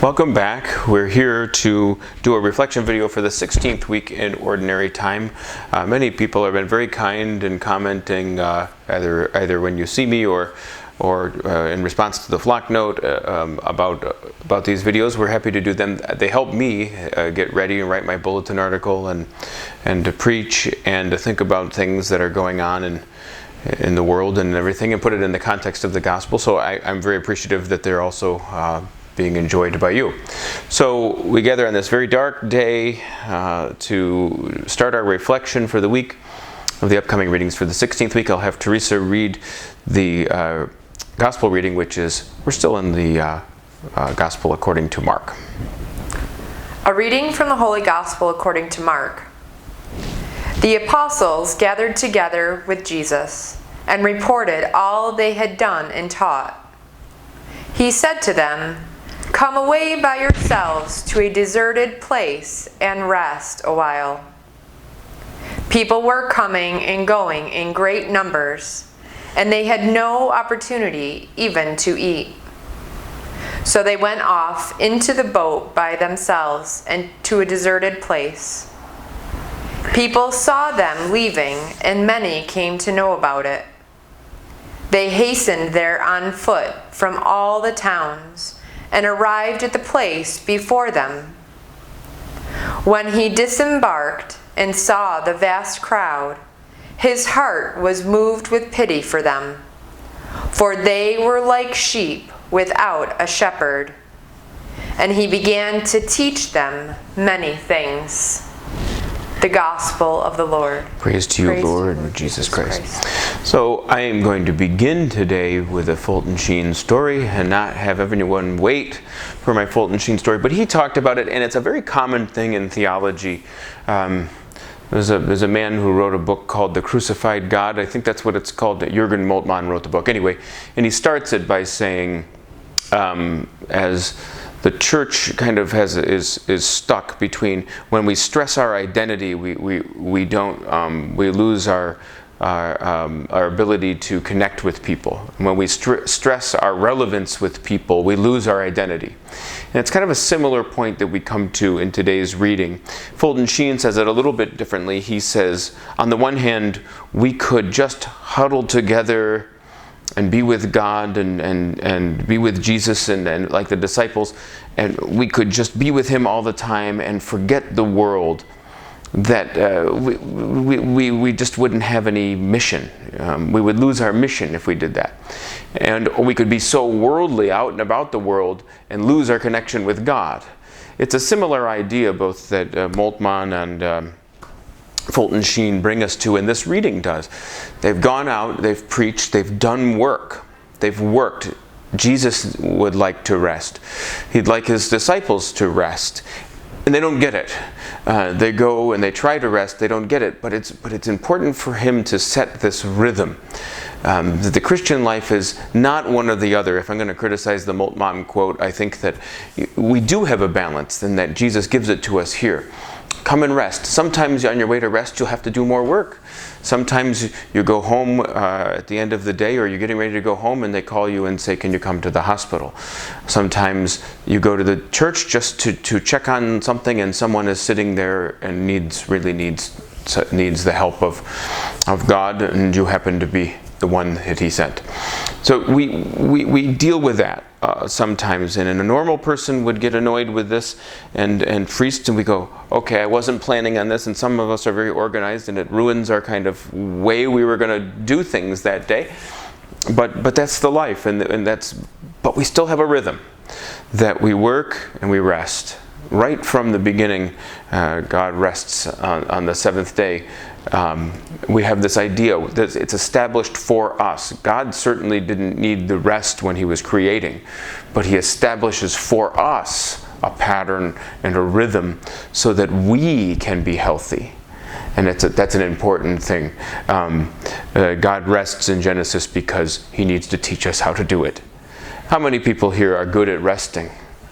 Welcome back. We're here to do a reflection video for the 16th week in Ordinary Time. Many people have been very kind in commenting either when you see me or in response to the flock note about these videos. We're happy to do them. They help me get ready and write my bulletin article and to preach and to think about things that are going on in the world and everything, and put it in the context of the gospel. So I'm very appreciative that they're also being enjoyed by you. So we gather on this very dark day to start our reflection for the week of the upcoming readings for the 16th week. I'll have Teresa read the gospel reading, which is, we're still in the gospel according to Mark. A reading from the Holy Gospel according to Mark. The apostles gathered together with Jesus and reported all they had done and taught. He said to them, "Come away by yourselves to a deserted place and rest a while." People were coming and going in great numbers, and they had no opportunity even to eat. So they went off into the boat by themselves and to a deserted place. People saw them leaving, and many came to know about it. They hastened there on foot from all the towns and arrived at the place before them. When he disembarked and saw the vast crowd, his heart was moved with pity for them, for they were like sheep without a shepherd. And he began to teach them many things. The Gospel of the Lord. Praise to you, Lord Jesus Christ. So I am going to begin today with a Fulton Sheen story and not have everyone wait for my Fulton Sheen story, but he talked about it, and it's a very common thing in theology. There's a man who wrote a book called The Crucified God. I think that's what it's called. Jürgen Moltmann wrote the book. Anyway, and he starts it by saying, as the church kind of is stuck between when we stress our identity, we lose our ability to connect with people. And when we stress our relevance with people, we lose our identity. And it's kind of a similar point that we come to in today's reading. Fulton Sheen says it a little bit differently. He says, on the one hand, we could just huddle together and be with God and be with Jesus and like the disciples, and we could just be with him all the time and forget the world, that we just wouldn't have any mission. We would lose our mission if we did that. And we could be so worldly out and about the world and lose our connection with God. It's a similar idea both that Moltmann and Fulton Sheen bring us to, and this reading does. They've gone out, they've preached, they've done work, they've worked. Jesus would like to rest. He'd like his disciples to rest, and they don't get it. They go and they try to rest, they don't get it, but it's important for him to set this rhythm. The Christian life is not one or the other. If I'm going to criticize the Moltmann quote, I think that we do have a balance, and that Jesus gives it to us here. Come and rest. Sometimes on your way to rest, you'll have to do more work. Sometimes you go home at the end of the day, or you're getting ready to go home, and they call you and say, can you come to the hospital? Sometimes you go to the church just to check on something, and someone is sitting there and really needs the help of God, and you happen to be the one that he sent. So we deal with that sometimes, and a normal person would get annoyed with this and priest, and we go, okay, I wasn't planning on this, and some of us are very organized, and it ruins our kind of way we were going to do things that day. But that's the life, but we still have a rhythm that we work and we rest. Right from the beginning, God rests on the seventh day. We have this idea that it's established for us. God certainly didn't need the rest when he was creating, but he establishes for us a pattern and a rhythm so that we can be healthy. And that's an important thing. God rests in Genesis because he needs to teach us how to do it. How many people here are good at resting?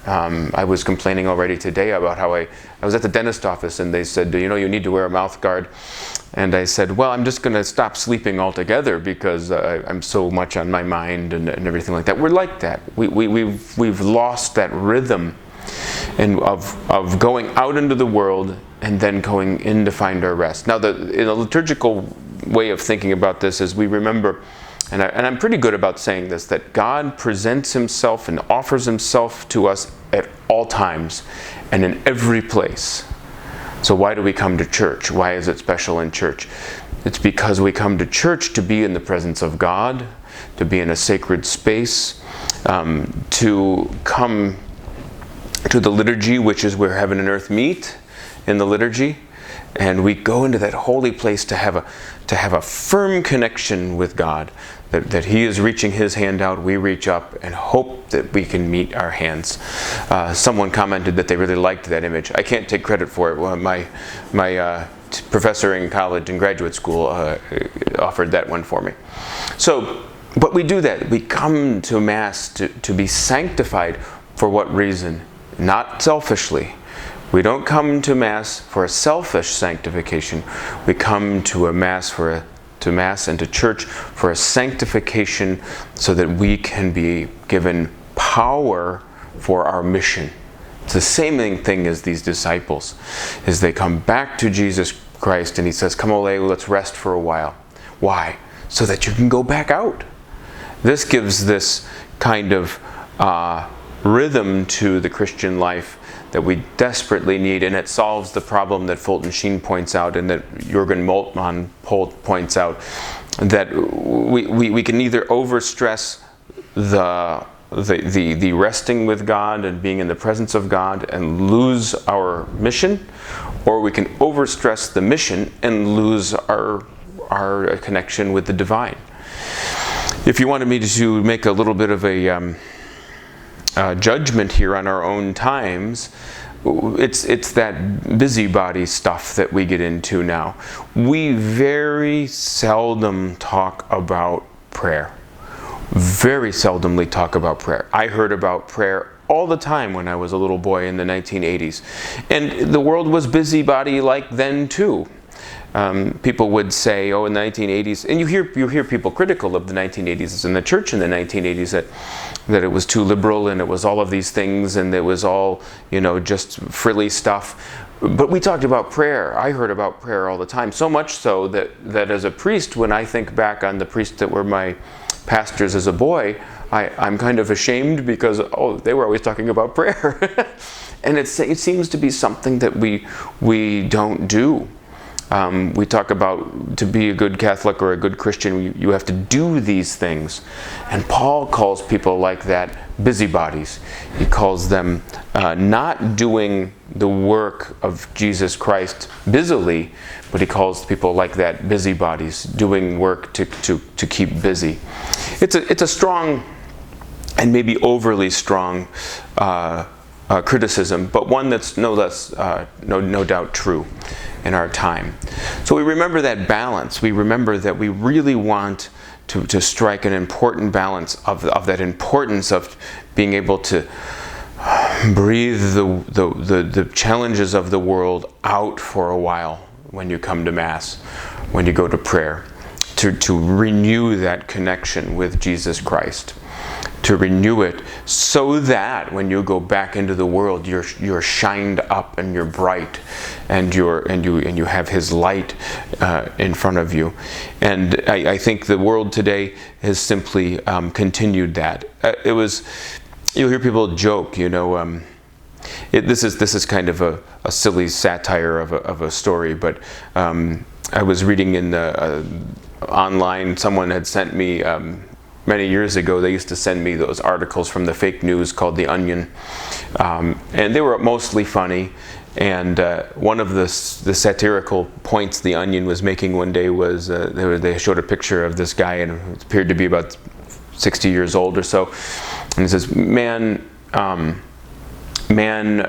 I was complaining already today about how I was at the dentist office, and they said, you need to wear a mouth guard. And I said, well, I'm just going to stop sleeping altogether because I'm so much on my mind and everything like that. We're like that. We've lost that rhythm and of going out into the world and then going in to find our rest. Now, in a liturgical way of thinking about this is we remember, and I'm pretty good about saying this, that God presents himself and offers himself to us at all times and in every place. So why do we come to church? Why is it special in church? It's because we come to church to be in the presence of God, to be in a sacred space, to come to the liturgy, which is where heaven and earth meet in the liturgy, and we go into that holy place to have a firm connection with God, that he is reaching his hand out, we reach up and hope that we can meet our hands. Someone commented that they really liked that image. I can't take credit for it. Well, my professor in college and graduate school offered that one for me. So, but we do that. We come to Mass to be sanctified. For what reason? Not selfishly. We don't come to Mass for a selfish sanctification. We come to Mass and to church for a sanctification so that we can be given power for our mission. It's the same thing as these disciples, as they come back to Jesus Christ and he says, "Come away, let's rest for a while." Why? So that you can go back out. This gives this kind of rhythm to the Christian life that we desperately need, and it solves the problem that Fulton Sheen points out and that Jürgen Moltmann points out, that we can either overstress the resting with God and being in the presence of God and lose our mission, or we can overstress the mission and lose our connection with the divine. If you wanted me to make a little bit of a judgment here on our own times, it's that busybody stuff that we get into now. We very seldom talk about prayer. Very seldomly talk about prayer. I heard about prayer all the time when I was a little boy in the 1980s. And the world was busybody-like then too. People would say, oh, in the 1980s, and you hear people critical of the 1980s and the church in the 1980s that it was too liberal and it was all of these things and it was all, just frilly stuff. But we talked about prayer. I heard about prayer all the time, so much so that as a priest, when I think back on the priests that were my pastors as a boy, I'm kind of ashamed because, they were always talking about prayer. And it seems to be something that we don't do. We talk about, to be a good Catholic or a good Christian, you have to do these things. And Paul calls people like that busybodies. He calls them not doing the work of Jesus Christ busily, but he calls people like that busybodies, doing work to keep busy. It's a strong and maybe overly strong criticism, but one that's no doubt true in our time. So we remember that balance. We remember that we really want to strike an important balance of that importance of being able to breathe the challenges of the world out for a while when you come to Mass, when you go to prayer, to renew that connection with Jesus Christ. To renew it so that when you go back into the world, you're shined up and you're bright, and you have His light in front of you. And I think the world today has simply continued that. You'll hear people joke, this is kind of a silly satire of a story, but I was reading in the online. Someone had sent me. Many years ago, they used to send me those articles from the fake news called The Onion, and they were mostly funny. And one of the satirical points The Onion was making one day was they showed a picture of this guy, and it appeared to be about 60 years old or so. And it says, man in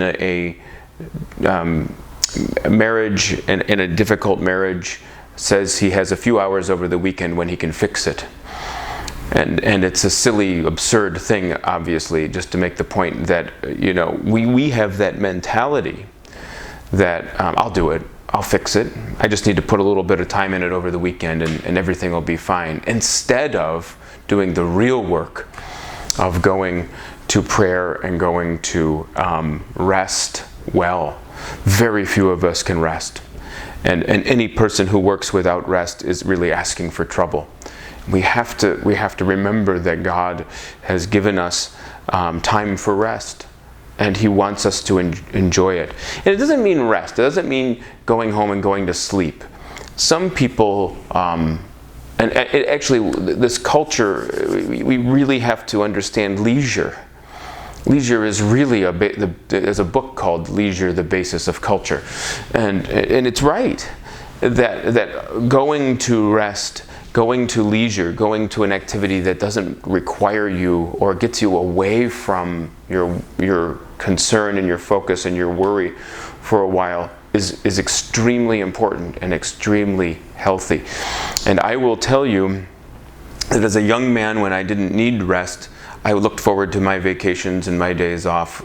a marriage, in a difficult marriage, says he has a few hours over the weekend when he can fix it. And it's a silly, absurd thing, obviously, just to make the point that, we have that mentality that I'll do it, I'll fix it, I just need to put a little bit of time in it over the weekend and everything will be fine, instead of doing the real work of going to prayer and going to rest well. Very few of us can rest. And any person who works without rest is really asking for trouble. We have to remember that God has given us time for rest, and He wants us to enjoy it. And it doesn't mean rest. It doesn't mean going home and going to sleep. Some people, this culture, we really have to understand leisure. Leisure is really there's a book called Leisure, the Basis of Culture. And it's right that going to rest, going to leisure, going to an activity that doesn't require you or gets you away from your concern and your focus and your worry for a while is extremely important and extremely healthy. And I will tell you that as a young man, when I didn't need rest, I looked forward to my vacations and my days off.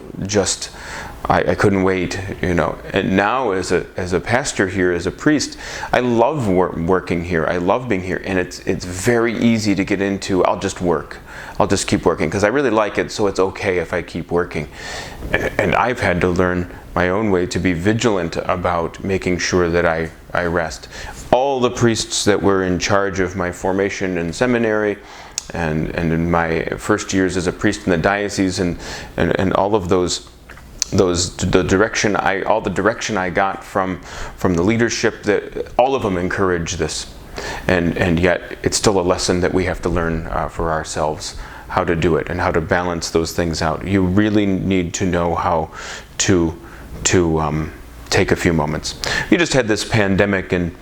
I couldn't wait, And now, as a pastor here, as a priest, I love working here. I love being here, and it's very easy to get into. I'll just work. I'll just keep working because I really like it. So it's okay if I keep working. And I've had to learn my own way to be vigilant about making sure that I rest. All the priests that were in charge of my formation in seminary, and in my first years as a priest in the diocese, and all of all the direction I got from the leadership, that all of them encourage this, and yet it's still a lesson that we have to learn for ourselves, how to do it and how to balance those things out. You really need to know how to take a few moments. You just had this pandemic, and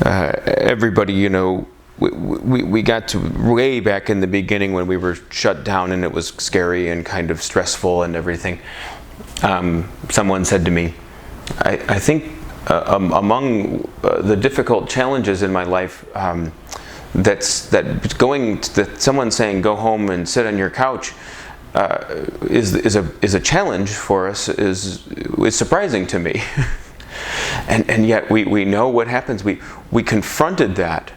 everybody, we got to way back in the beginning when we were shut down and it was scary and kind of stressful and everything. Someone said to me, I think among the difficult challenges in my life, someone saying go home and sit on your couch is a challenge for us, is surprising to me. and yet we know what happens. We confronted that.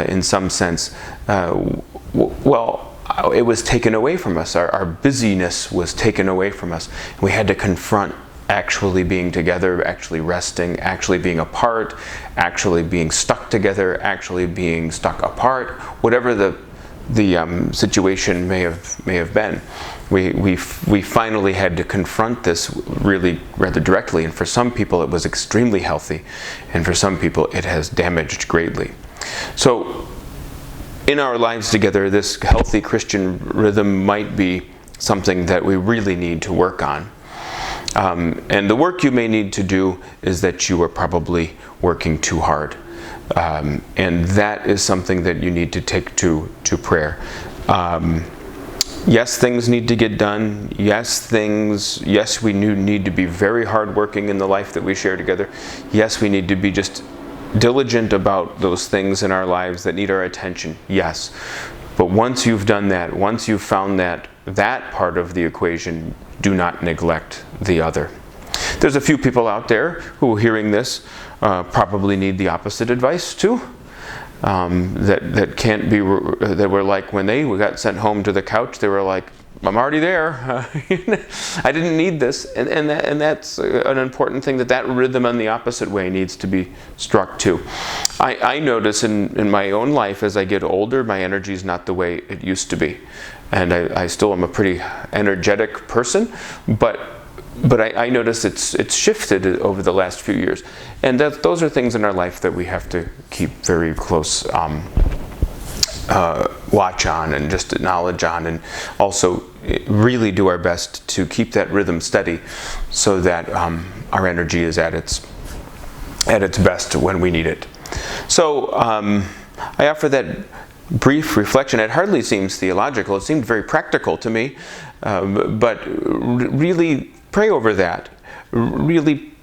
In some sense, it was taken away from us. Our busyness was taken away from us. We had to confront actually being together, actually resting, actually being apart, actually being stuck together, actually being stuck apart. Whatever the situation may have been, we finally had to confront this really rather directly. And for some people, it was extremely healthy, and for some people, it has damaged greatly. So, in our lives together, this healthy Christian rhythm might be something that we really need to work on. And the work you may need to do is that you are probably working too hard. And that is something that you need to take to prayer. Yes, things need to get done. Yes, we need to be very hardworking in the life that we share together. Yes, we need to be just diligent about those things in our lives that need our attention, yes. But once you've done that, once you've found that part of the equation, do not neglect the other. There's a few people out there who, hearing this, probably need the opposite advice too. That can't be. That were like when they got sent home to the couch, they were like, I'm already there. I didn't need this, and that's an important thing. That rhythm on the opposite way needs to be struck too. I notice in my own life as I get older, my energy is not the way it used to be, and I still am a pretty energetic person, but I notice it's shifted over the last few years, and those are things in our life that we have to keep very close watch on and just knowledge on, and also really do our best to keep that rhythm steady so that our energy is at its best when we need it. So I offer that brief reflection. It hardly seems theological. It seemed very practical to me, but really pray over that. Really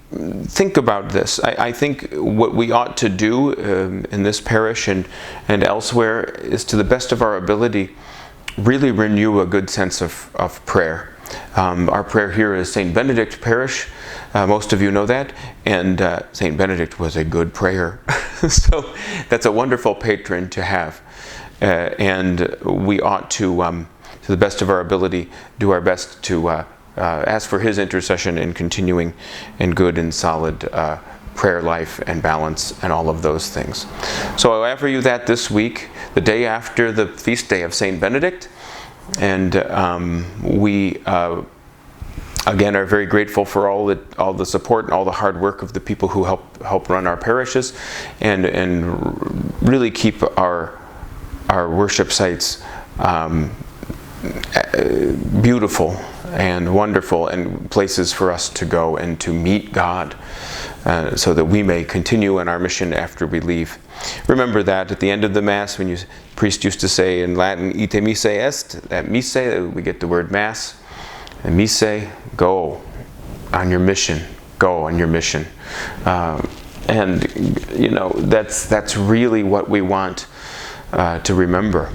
think about this. I think what we ought to do in this parish and elsewhere is, to the best of our ability, really renew a good sense of prayer. Our prayer here is St. Benedict Parish. Most of you know that. And St. Benedict was a good prayer. So that's a wonderful patron to have. and we ought to the best of our ability, do our best to ask for his intercession in continuing in good and solid prayer life and balance and all of those things. So I offer you that this week, the day after the feast day of Saint Benedict, and we again are very grateful for all the support and all the hard work of the people who help run our parishes, and really keep our worship sites beautiful and wonderful, and places for us to go and to meet God, so that we may continue in our mission after we leave. Remember that at the end of the Mass, when the priest used to say in Latin, ite missa est, at missa we get the word Mass, and missa, go on your mission, go on your mission. And that's really what we want to remember.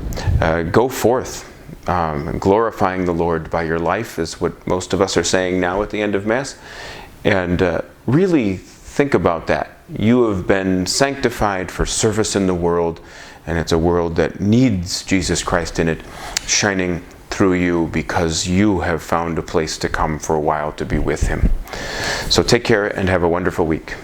Go forth. Glorifying the Lord by your life is what most of us are saying now at the end of Mass. And really think about that. You have been sanctified for service in the world, and it's a world that needs Jesus Christ in it, shining through you because you have found a place to come for a while to be with him. So take care and have a wonderful week.